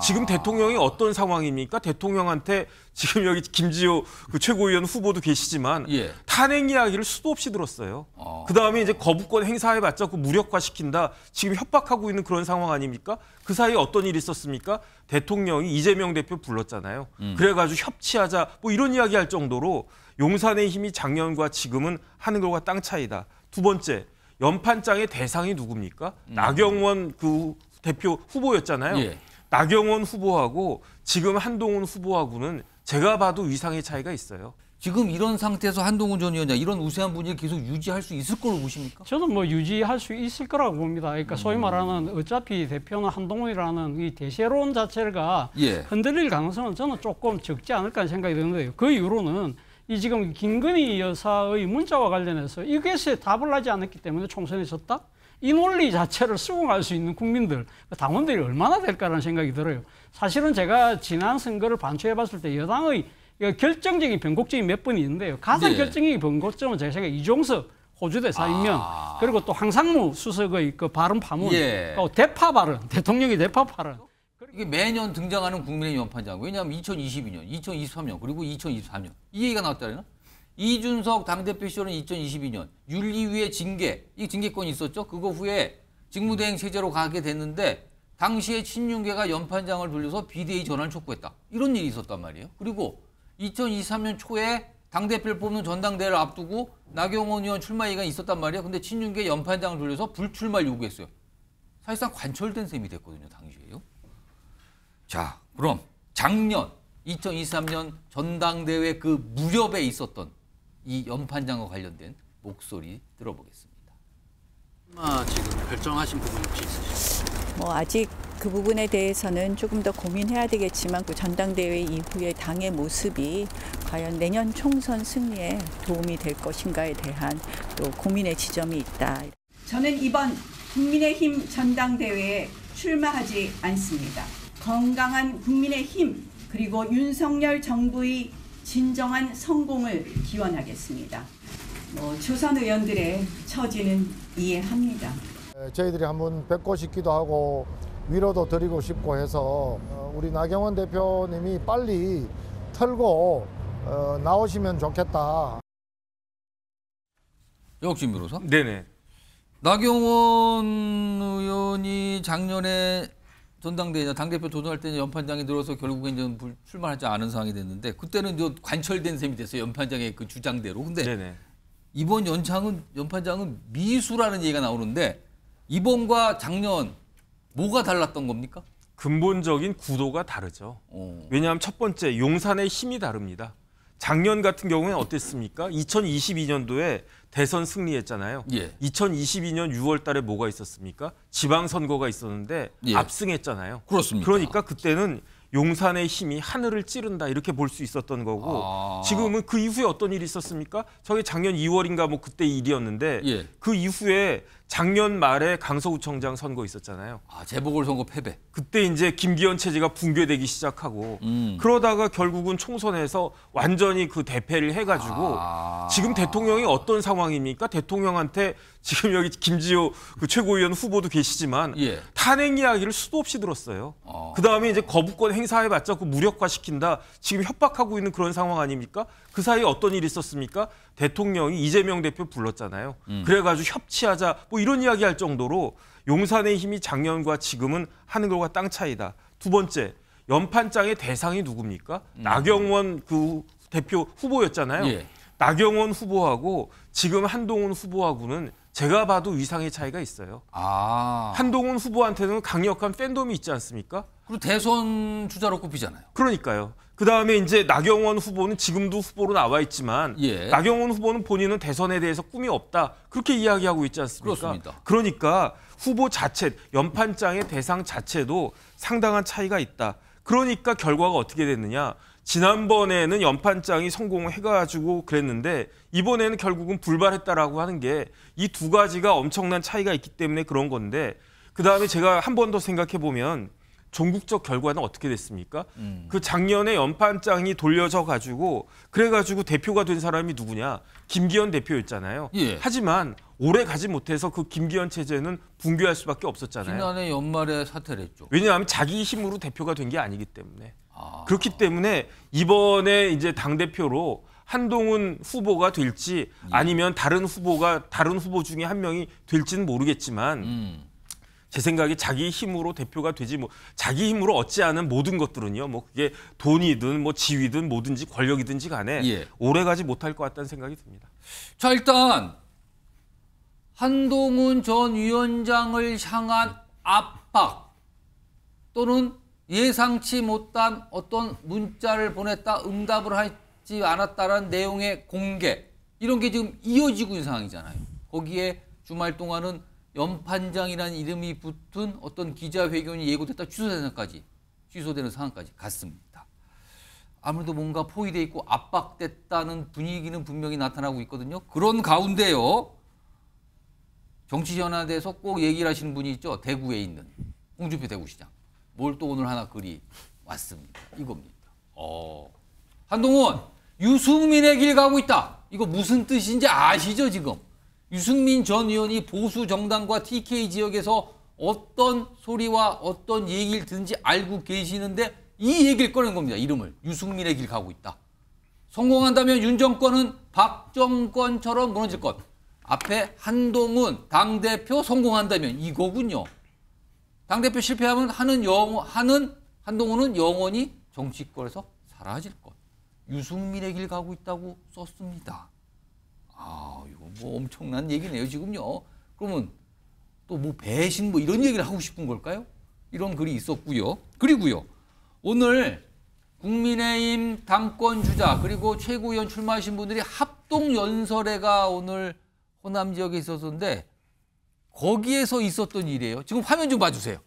지금 대통령이 어떤 상황입니까? 대통령한테 지금 여기 김지호 그 최고위원 후보도 계시지만 탄핵 이야기를 수도 없이 들었어요. 그다음에 이제 거부권 행사해봤자 그 무력화시킨다. 지금 협박하고 있는 그런 상황 아닙니까? 그 사이에 어떤 일이 있었습니까? 대통령이 이재명 대표 불렀잖아요. 그래가지고 협치하자 뭐 이런 이야기 할 정도로 용산의 힘이 작년과 지금은 하늘과 땅 차이다. 두 번째, 연판장의 대상이 누굽니까? 나경원 그 대표 후보였잖아요. 나경원 후보하고 지금 한동훈 후보하고는 제가 봐도 위상의 차이가 있어요. 지금 이런 상태에서 한동훈 전 위원장 이런 우세한 분위기를 계속 유지할 수 있을 걸로 보십니까? 저는 뭐 유지할 수 있을 거라고 봅니다. 그러니까 소위 말하는 어차피 대표는 한동훈이라는 이 대세론 자체가 흔들릴 가능성은 저는 조금 적지 않을까 생각이 드는데요. 그 이유로는 이 지금 김건희 여사의 문자와 관련해서 이것에 답을 하지 않았기 때문에 총선에 졌다? 이 논리 자체를 수긍할 수 있는 국민들, 당원들이 얼마나 될까라는 생각이 들어요. 사실은 제가 지난 선거를 반추해 봤을 때 여당의 결정적인 변곡점이 몇 번 있는데요. 가장 결정적인 변곡점은 제가 생각에 이종석 호주 대사 임명, 그리고 또 황상무 수석의 그 발언 파문, 대파 발언, 대통령의 대파 발언. 이게 매년 등장하는 국민의힘 연판장. 왜냐하면 2022년, 2023년, 그리고 2024년 이 얘기가 나왔잖아요. 이준석 당대표 시절은 2022년 윤리위의 징계, 이 징계권이 있었죠. 그거 후에 직무대행 체제로 가게 됐는데 당시에 친윤계가 연판장을 돌려서 비대위 전환을 촉구했다. 이런 일이 있었단 말이에요. 그리고 2023년 초에 당대표를 뽑는 전당대회를 앞두고 나경원 의원 출마 얘기가 있었단 말이에요. 근데 친윤계 연판장을 돌려서 불출마를 요구했어요. 사실상 관철된 셈이 됐거든요. 당시에요. 자, 그럼 작년 2023년 전당대회 그 무렵에 있었던 이 연판장과 관련된 목소리 들어보겠습니다. 지금 결정하신 부분 혹시 있으실까요? 뭐 아직 그 부분에 대해서는 조금 더 고민해야 되겠지만 그 전당대회 이후의 당의 모습이 과연 내년 총선 승리에 도움이 될 것인가에 대한 또 고민의 지점이 있다. 저는 이번 국민의힘 전당대회에 출마하지 않습니다. 건강한 국민의힘 그리고 윤석열 정부의 진정한 성공을 기원하겠습니다. 초선 의원들의 처지는 이해합니다. 저희들이 한번 뵙고 싶기도 하고 위로도 드리고 싶고 해서 우리 나경원 대표님이 빨리 털고 나오시면 좋겠다. 역진 변호사? 네네. 나경원 의원이 작년에 전당대회 당대표 도전할 때는 연판장에 들어서 결국엔 이제 출마하지 않은 상황이 됐는데 그때는 이제 관철된 셈이 됐어요. 연판장의 그 주장대로. 근데 이번 연판장은 미수라는 얘기가 나오는데 이번과 작년 뭐가 달랐던 겁니까? 근본적인 구도가 다르죠. 왜냐하면 첫 번째 용산의 힘이 다릅니다. 작년 같은 경우에는 어땠습니까? 2022년도에 대선 승리했잖아요. 2022년 6월 달에 뭐가 있었습니까? 지방선거가 있었는데 압승했잖아요. 그렇습니다. 그러니까 그때는 용산의 힘이 하늘을 찌른다 이렇게 볼 수 있었던 거고 지금은 그 이후에 어떤 일이 있었습니까? 저게 작년 2월인가 뭐 그때 일이었는데 그 이후에 작년 말에 강서구청장 선거 있었잖아요. 재보궐선거 패배. 그때 이제 김기현 체제가 붕괴되기 시작하고 그러다가 결국은 총선에서 완전히 그 대패를 해가지고 지금 대통령이 어떤 상황입니까? 대통령한테 지금 여기 김지호 그 최고위원 후보도 계시지만 탄핵 이야기를 수도 없이 들었어요. 그다음에 이제 거부권 행사해봤자 그 무력화시킨다. 지금 협박하고 있는 그런 상황 아닙니까? 그 사이에 어떤 일이 있었습니까? 대통령이 이재명 대표 불렀잖아요. 그래가지고 협치하자 뭐 이런 이야기 할 정도로 용산의 힘이 작년과 지금은 하늘과 땅 차이다. 두 번째, 연판장의 대상이 누굽니까? 나경원 그 대표 후보였잖아요. 나경원 후보하고 지금 한동훈 후보하고는 제가 봐도 위상의 차이가 있어요. 한동훈 후보한테는 강력한 팬덤이 있지 않습니까? 그리고 대선 주자로 꼽히잖아요. 그러니까요. 그다음에 이제 나경원 후보는 지금도 후보로 나와 있지만 나경원 후보는 본인은 대선에 대해서 꿈이 없다. 그렇게 이야기하고 있지 않습니까? 그렇습니다. 그러니까 후보 자체, 연판장의 대상 자체도 상당한 차이가 있다. 그러니까 결과가 어떻게 됐느냐. 지난번에는 연판장이 성공을 해가지고 그랬는데 이번에는 결국은 불발했다라고 하는 게 이 두 가지가 엄청난 차이가 있기 때문에 그런 건데 그다음에 제가 한 번 더 생각해 보면 종국적 결과는 어떻게 됐습니까? 그 작년에 연판장이 돌려져 가지고 그래가지고 대표가 된 사람이 누구냐? 김기현 대표였잖아요. 예. 하지만 오래 가지 못해서 그 김기현 체제는 붕괴할 수밖에 없었잖아요. 지난해 연말에 사퇴를 했죠. 왜냐하면 자기 힘으로 대표가 된 게 아니기 때문에. 그렇기 때문에 이번에 이제 당대표로 한동훈 후보가 될지 아니면 다른 후보 중에 한 명이 될지는 모르겠지만 제 생각에 자기 힘으로 대표가 되지 자기 힘으로 얻지 않은 모든 것들은요. 뭐 그게 돈이든 뭐 지위든 뭐든지 권력이든지 간에 예. 오래 가지 못할 것 같다는 생각이 듭니다. 자, 일단 한동훈 전 위원장을 향한 압박 또는 예상치 못한 어떤 문자를 보냈다, 응답을 하지 않았다라는 내용의 공개, 이런 게 지금 이어지고 있는 상황이잖아요. 거기에 주말 동안은 연판장이라는 이름이 붙은 어떤 기자회견이 예고됐다 취소되는 상황까지 갔습니다. 아무래도 뭔가 포위돼 있고 압박됐다는 분위기는 분명히 나타나고 있거든요. 그런 가운데요, 정치전환에 꼭 얘기를 하시는 분이 있죠. 대구에 있는 홍준표 대구시장. 뭘 또 오늘 하나 글이 왔습니다. 이겁니다. 한동훈, 유승민의 길 가고 있다. 이거 무슨 뜻인지 아시죠, 지금? 유승민 전 의원이 보수 정당과 TK 지역에서 어떤 소리와 어떤 얘기를 듣는지 알고 계시는데 이 얘기를 꺼낸 겁니다. 이름을. 유승민의 길 가고 있다. 성공한다면 윤 정권은 박 정권처럼 무너질 것. 앞에 한동훈 당대표 성공한다면 이거군요. 당대표 실패하면 한동훈은 영원히 정치권에서 사라질 것. 유승민의 길 가고 있다고 썼습니다. 이거 뭐 엄청난 얘기네요, 지금요. 그러면 또 뭐 배신 뭐 이런 얘기를 하고 싶은 걸까요? 이런 글이 있었고요. 그리고요, 오늘 국민의힘 당권 주자 그리고 최고위원 출마하신 분들이 합동 연설회가 오늘 호남 지역에 있었는데 거기에서 있었던 일이에요. 지금 화면 좀 봐주세요.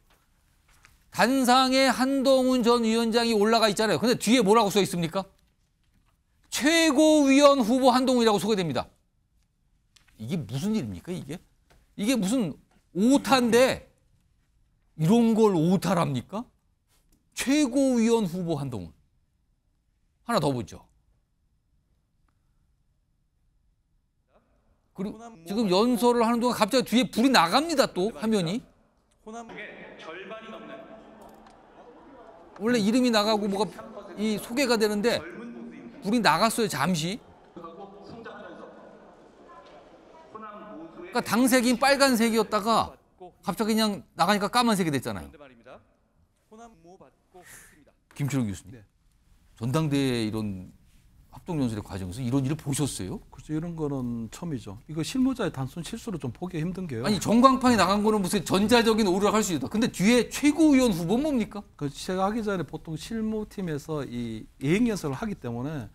단상에 한동훈 전 위원장이 올라가 있잖아요. 근데 뒤에 뭐라고 써 있습니까? 최고위원 후보 한동훈이라고 소개됩니다. 이게 무슨 일입니까, 이게? 이게 무슨 오타인데 이런 걸 오타랍니까? 최고위원 후보 한동훈. 하나 더 보죠. 그리고 지금 연설을 하는 동안 갑자기 뒤에 불이 나갑니다, 또 화면이. 원래 이름이 나가고 뭐가 이 소개가 되는데 불이 나갔어요, 잠시. 그러니까 당색이 빨간색이었다가 갑자기 그냥 나가니까 까만색이 됐잖아요. 김철웅 교수님, 전당대회 이런 합동연설의 과정에서 이런 일을 보셨어요? 그렇죠. 이런 거는 처음이죠. 이거 실무자의 단순 실수로 좀 보기 힘든 게요. 아니, 전광판이 나간 거는 무슨 전자적인 오류를 할 수 있다. 근데 뒤에 최고위원 후보는 뭡니까? 제가 하기 전에 보통 실무팀에서 이 예행연설을 하기 때문에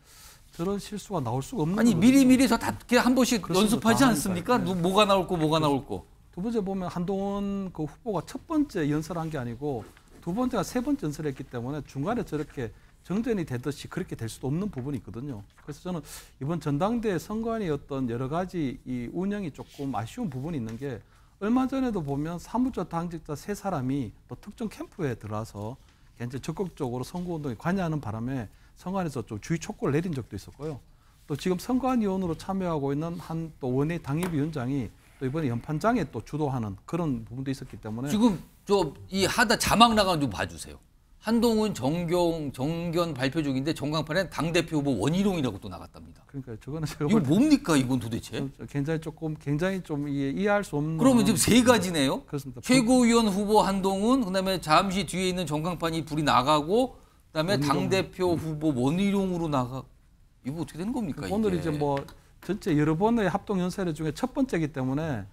저런 실수가 나올 수가 없는 아니, 거거든요. 미리미리 다 한 번씩 그렇습니다. 연습하지 다 않습니까? 하니까요. 네. 뭐가 나올 거, 뭐가 나올 거. 두 번째 보면 한동훈 그 후보가 첫 번째 연설한 게 아니고 두 번째가 세 번째 연설했기 때문에 중간에 저렇게 정전이 되듯이 그렇게 될 수도 없는 부분이 있거든요. 그래서 저는 이번 전당대회 선관위 어떤 여러 가지 이 운영이 조금 아쉬운 부분이 있는 게 얼마 전에도 보면 사무처 당직자 세 사람이 또 특정 캠프에 들어와서 굉장히 적극적으로 선거운동에 관여하는 바람에 선관위에서 좀 주의 촉구를 내린 적도 있었고요. 또 지금 선관위원으로 참여하고 있는 한 또 원외 당협위원장이 또 이번에 연판장에 또 주도하는 그런 부분도 있었기 때문에 지금 이 하다 자막 나가는 좀 봐주세요. 한동훈 정견 발표 중인데 전광판에 당대표 후보 원희룡이라고 또 나갔답니다. 그러니까 저거는 제가 이거 뭡니까, 이건 도대체? 굉장히 좀 이해할 수 없는. 그러면 지금 세 가지네요. 그렇습니다. 최고위원 후보 한동훈, 그다음에 잠시 뒤에 있는 전광판이 불이 나가고, 그다음에 원희룡. 당대표 후보 원희룡으로 나가. 이거 어떻게 되는 겁니까? 오늘 이게? 이제 뭐 전체 여러 번의 합동 연설회 중에 첫 번째이기 때문에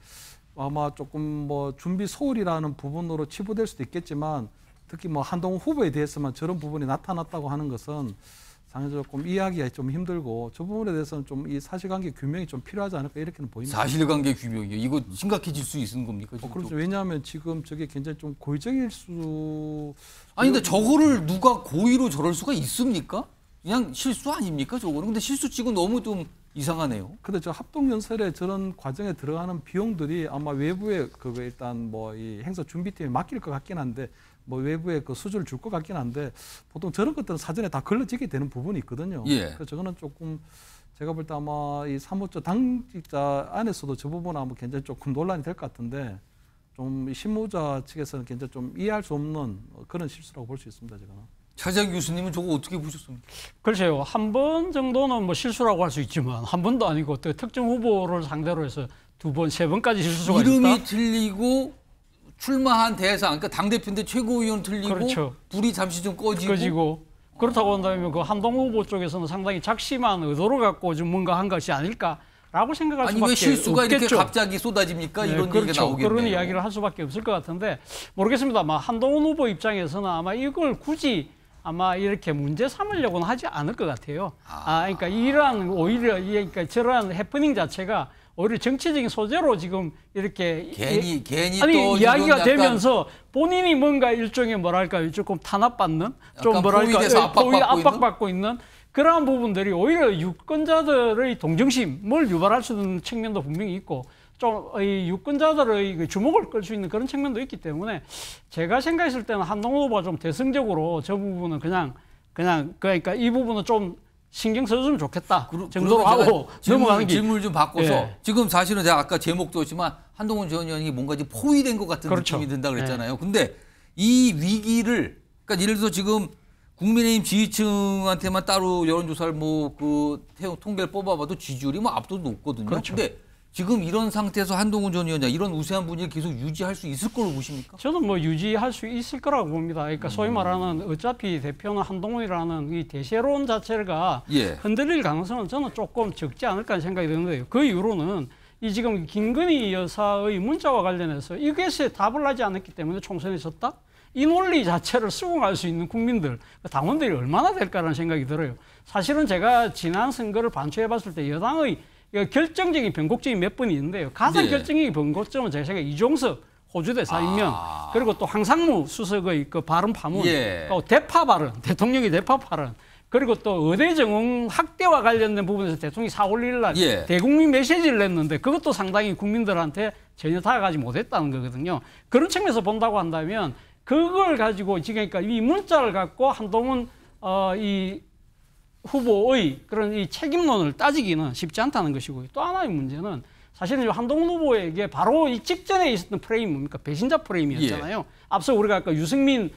아마 조금 뭐 준비 소홀이라는 부분으로 치부될 수도 있겠지만 특히 뭐 한동훈 후보에 대해서만 저런 부분이 나타났다고 하는 것은 상당히 조금 이해하기가 좀 힘들고 저 부분에 대해서는 좀 이 사실관계 규명이 좀 필요하지 않을까 이렇게는 보입니다. 사실관계 규명이요. 이거 심각해질 수 있는 겁니까? 그렇죠. 왜냐하면 지금 저게 굉장히 좀 고의적일 수. 아니 근데 저거를 누가 고의로 저럴 수가 있습니까? 그냥 실수 아닙니까 저거는? 근데 실수치고 너무 좀 이상하네요. 근데 저 합동 연설에 저런 과정에 들어가는 비용들이 아마 외부에 그거 일단 뭐 이 행사 준비팀에 맡길 것 같긴 한데 뭐 외부에 그 수주를 줄 것 같긴 한데 보통 저런 것들은 사전에 다 걸러지게 되는 부분이 있거든요. 예. 그래서 저거는 조금 제가 볼 때 아마 이 사무처 당직자 안에서도 저 부분은 아마 굉장히 조금 논란이 될 것 같은데 좀 실무자 측에서는 굉장히 좀 이해할 수 없는 그런 실수라고 볼 수 있습니다. 제가. 차장 교수님은 저거 어떻게 보셨습니까? 글쎄요, 한 번 정도는 뭐 실수라고 할 수 있지만 한 번도 아니고 또 특정 후보를 상대로 해서 2번, 3번까지 실수가 이름이 있다. 틀리고 출마한 대상, 그러니까 당대표인데 최고위원 틀리고 그렇죠. 불이 잠시 좀 꺼지고. 그렇다고 한다면 그 한동훈 후보 쪽에서는 상당히 작심한 의도를 갖고 좀 뭔가 한 것이 아닐까라고 생각할 아니 수밖에 왜 실수가 없겠죠. 이렇게 갑자기 쏟아집니까? 네, 이런 그렇죠. 얘기가 나오겠네요. 그런 이야기를 할 수밖에 없을 것 같은데 모르겠습니다만 한동훈 후보 입장에서는 아마 이걸 굳이 아마 이렇게 문제 삼으려고는 하지 않을 것 같아요. 그러니까 이러한 오히려 그러니까 저러한 해프닝 자체가 오히려 정치적인 소재로 지금 이렇게 괜히 아니 또 이야기가 약간 되면서 본인이 뭔가 일종의 뭐랄까 조금 탄압받는 좀 뭐랄까 포위돼서 압박받고 있는 그러한 부분들이 오히려 유권자들의 동정심을 유발할 수 있는 측면도 분명히 있고 좀 이 유권자들의 주목을 끌 수 있는 그런 측면도 있기 때문에 제가 생각했을 때는 한동훈 후보가 좀 대승적으로 저 부분은 그냥 그러니까 이 부분은 좀 신경 써주면 좋겠다 정도로 하고 넘어가는 게 질문을 좀 바꿔서 예. 지금 사실은 제가 아까 제목도 했지만 한동훈 전 의원이 뭔가 이제 포위된 것 같은 그렇죠. 느낌이 든다 그랬잖아요. 근데 이 위기를 그러니까 예를 들어서 지금 국민의힘 지지층한테만 따로 여론조사를 뭐 그 통계를 뽑아봐도 지지율이 뭐 압도도 높거든요. 그렇죠. 근데 지금 이런 상태에서 한동훈 전 위원장 이런 우세한 분위기를 계속 유지할 수 있을 걸로 보십니까? 저는 뭐 유지할 수 있을 거라고 봅니다. 그러니까 소위 말하는 어차피 대표는 한동훈이라는 이 대세론 자체가 예. 흔들릴 가능성은 저는 조금 적지 않을까 생각이 드는데요. 그 이유로는 이 지금 김건희 여사의 문자와 관련해서 이것에 답을 하지 않았기 때문에 총선에 졌다? 이 논리 자체를 수긍할 수 있는 국민들, 당원들이 얼마나 될까라는 생각이 들어요. 사실은 제가 지난 선거를 반추해 봤을 때 여당의 결정적인 변곡점이 몇 번 있는데요. 가장 네. 결정적인 변곡점은 제 생각에 이종석 호주 대사이면 그리고 또 황상무 수석의 그 발언 파문, 예. 또 대파 발언, 대통령의 대파 발언, 그리고 또 의대 정원 학대와 관련된 부분에서 대통령이 4월 1일 날 예. 대국민 메시지를 냈는데 그것도 상당히 국민들한테 전혀 다가가지 못했다는 거거든요. 그런 측면에서 본다고 한다면 그걸 가지고 지금 그러니까 이 문자를 갖고 한동훈 이 후보의 그런 이 책임론을 따지기는 쉽지 않다는 것이고요. 또 하나의 문제는 사실은 한동훈 후보에게 바로 이 직전에 있었던 프레임 뭡니까? 배신자 프레임이었잖아요. 앞서 우리가 아까 유승민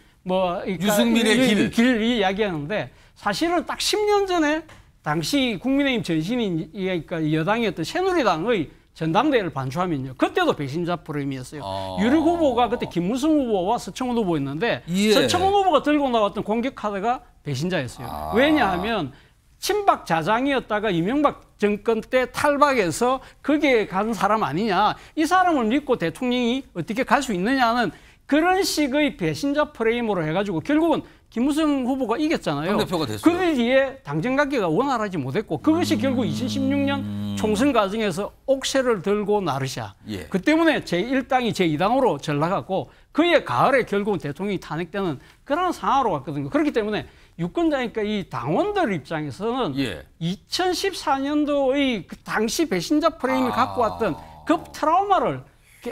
유승민의 길 이야기하는데 사실은 딱 10년 전에 당시 국민의힘 전신인 그러니까 여당이었던 새누리당의 전당대회를 반추하면요. 그때도 배신자 프레임이었어요. 유력 후보가 그때 김무성 후보와 서청원 후보였는데 예. 서청원 후보가 들고 나왔던 공격 카드가 배신자였어요. 왜냐하면 친박 자장이었다가 이명박 정권 때 탈박해서 거기에 간 사람 아니냐. 이 사람을 믿고 대통령이 어떻게 갈 수 있느냐는 그런 식의 배신자 프레임으로 해가지고 결국은 김무성 후보가 이겼잖아요. 당대표가 됐어요. 그 뒤에 당정 관계가 원활하지 못했고 그것이 결국 2016년 총선 과정에서 옥새를 들고 나르샤. 예. 그 때문에 제1당이 제2당으로 전락하고 그의 가을에 결국은 대통령이 탄핵되는 그런 상황으로 갔거든요. 그렇기 때문에 유권자니까 이 당원들 입장에서는 예. 2014년도의 그 당시 배신자 프레임을 갖고 왔던 그 트라우마를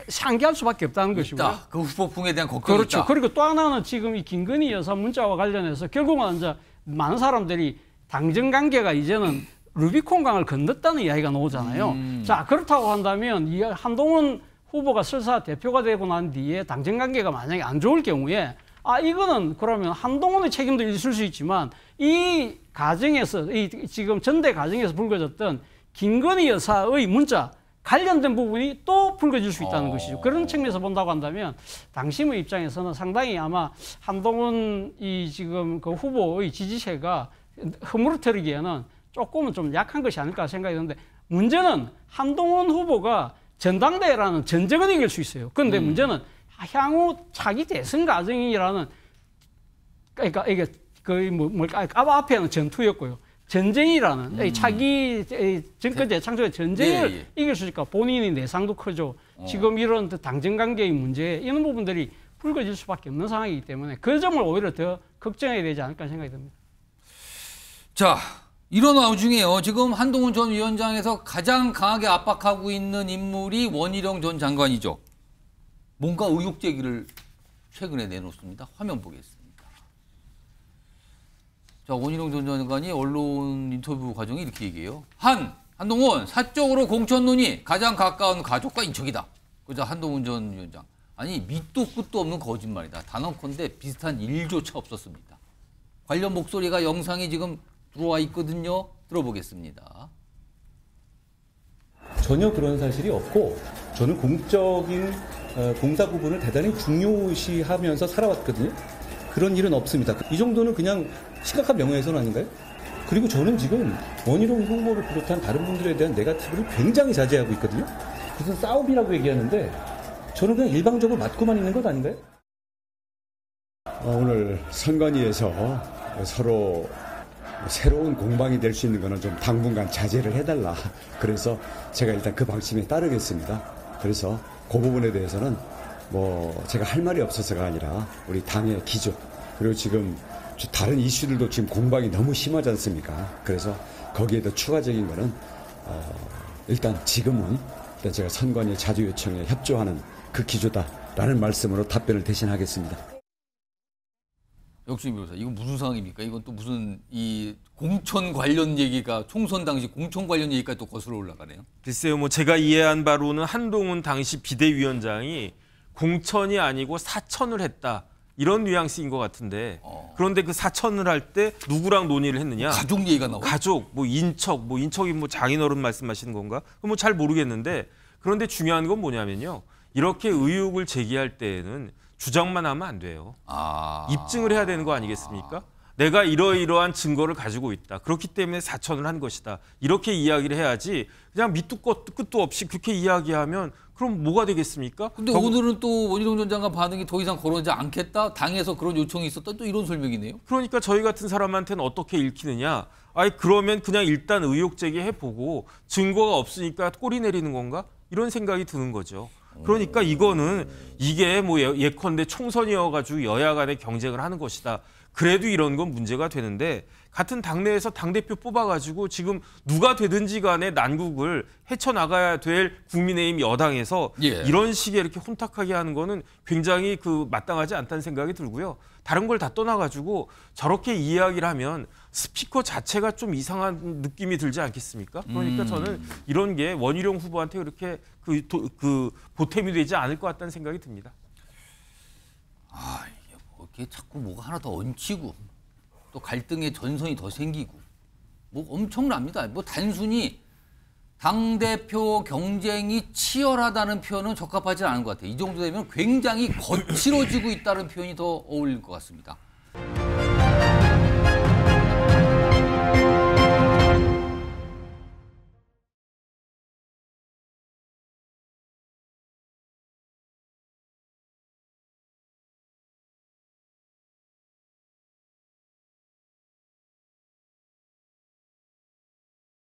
상기할 수밖에 없다는 것이고요. 그 후보풍에 대한 걱정이 그렇죠. 있다. 그리고 또 하나는 지금 이 김건희 여사 문자와 관련해서 결국은 이제 많은 사람들이 당정 관계가 이제는 루비콘 강을 건넜다는 이야기가 나오잖아요. 자, 그렇다고 한다면 이 한동훈 후보가 설사 대표가 되고 난 뒤에 당정 관계가 만약에 안 좋을 경우에 이거는 그러면 한동훈의 책임도 있을 수 있지만 이 과정에서 이 지금 전대 과정에서 불거졌던 김건희 여사의 문자 관련된 부분이 또 불거질 수 있다는 것이죠. 그런 측면에서 본다고 한다면 당심의 입장에서는 상당히 아마 한동훈 이 지금 그 후보의 지지세가 흐물어뜨리기에는 조금은 좀 약한 것이 아닐까 생각이 드는데 문제는 한동훈 후보가 전당대회라는 전쟁은 이길 수 있어요. 그런데 문제는 향후 차기 대선 과정이라는 그러니까 이게 거의 뭘까 앞에는 전투였고요. 전쟁이라는 차기 정권 재창조의 전쟁을 이길 수 있을까 본인이 내상도 크죠. 지금 이런 당정 관계의 문제 이런 부분들이 불거질 수밖에 없는 상황이기 때문에 그 점을 오히려 더 걱정해야 되지 않을까 생각이 듭니다. 자, 이런 와중에요. 지금 한동훈 전 위원장에서 가장 강하게 압박하고 있는 인물이 원희룡 전 장관이죠. 뭔가 의혹 제기를 최근에 내놓습니다. 화면 보겠습니다. 자, 원희룡 전 장관이 언론 인터뷰 과정에 이렇게 얘기해요. 한동훈 사적으로 공천 논의 가장 가까운 가족과 인척이다. 그자 한동훈 전 위원장. 아니 밑도 끝도 없는 거짓말이다. 단언컨대 비슷한 일조차 없었습니다. 관련 목소리가 영상이 지금 들어와 있거든요. 들어보겠습니다. 전혀 그런 사실이 없고 저는 공적인 공사 부분을 대단히 중요시하면서 살아왔거든요. 그런 일은 없습니다. 이 정도는 그냥 심각한 명예훼손 아닌가요? 그리고 저는 지금 원희룡 후보를 비롯한 다른 분들에 대한 네거티브를 굉장히 자제하고 있거든요. 무슨 싸움이라고 얘기하는데 저는 그냥 일방적으로 맞고만 있는 것 아닌가요? 오늘 선관위에서 서로 새로운 공방이 될 수 있는 거는 좀 당분간 자제를 해달라. 그래서 제가 일단 그 방침에 따르겠습니다. 그래서 그 부분에 대해서는 뭐 제가 할 말이 없어서가 아니라 우리 당의 기조 그리고 지금 다른 이슈들도 지금 공방이 너무 심하지 않습니까? 그래서 거기에 더 추가적인 거는 일단 지금은 일단 제가 선관위 자주 요청에 협조하는 그 기조다라는 말씀으로 답변을 대신하겠습니다. 역시 변호사, 이건 무슨 상황입니까? 이건 또 무슨 이 공천 관련 얘기가 총선 당시 공천 관련 얘기까지 또 거슬러 올라가네요. 글쎄요, 뭐 제가 이해한 바로는 한동훈 당시 비대위원장이 공천이 아니고 사천을 했다. 이런 뉘앙스인 것 같은데 그런데 그 사천을 할 때 누구랑 논의를 했느냐? 가족 얘기가 나오고. 가족, 뭐 인척이 뭐 장인어른 말씀하시는 건가? 뭐 잘 모르겠는데 그런데 중요한 건 뭐냐면요. 이렇게 의혹을 제기할 때에는 주장만 하면 안 돼요. 입증을 해야 되는 거 아니겠습니까? 내가 이러이러한 증거를 가지고 있다. 그렇기 때문에 사천을 한 것이다. 이렇게 이야기를 해야지 그냥 밑도 끝도 없이 그렇게 이야기하면 그럼 뭐가 되겠습니까? 근데 오늘은 또 원희룡 전 장관 반응이 더 이상 거론하지 않겠다. 당에서 그런 요청이 있었다. 또 이런 설명이네요. 그러니까 저희 같은 사람한테는 어떻게 읽히느냐. 아니 그러면 그냥 일단 의혹 제기해보고 증거가 없으니까 꼬리 내리는 건가? 이런 생각이 드는 거죠. 그러니까 이거는 이게 뭐 예컨대 총선이어가지고 여야 간의 경쟁을 하는 것이다. 그래도 이런 건 문제가 되는데 같은 당내에서 당대표 뽑아가지고 지금 누가 되든지 간에 난국을 헤쳐나가야 될 국민의힘 여당에서 이런 식의 이렇게 혼탁하게 하는 거는 굉장히 마땅하지 않다는 생각이 들고요. 다른 걸 다 떠나가지고 저렇게 이야기를 하면 스피커 자체가 좀 이상한 느낌이 들지 않겠습니까? 그러니까 저는 이런 게 원희룡 후보한테 그렇게 보탬이 되지 않을 것 같다는 생각이 듭니다. 이게 뭐 이렇게 자꾸 뭐가 하나 더 얹히고 또 갈등의 전선이 더 생기고 뭐 엄청납니다. 뭐 단순히 당대표 경쟁이 치열하다는 표현은 적합하지 않은 것 같아요. 이 정도 되면 굉장히 거칠어지고 있다는 표현이 더 어울릴 것 같습니다.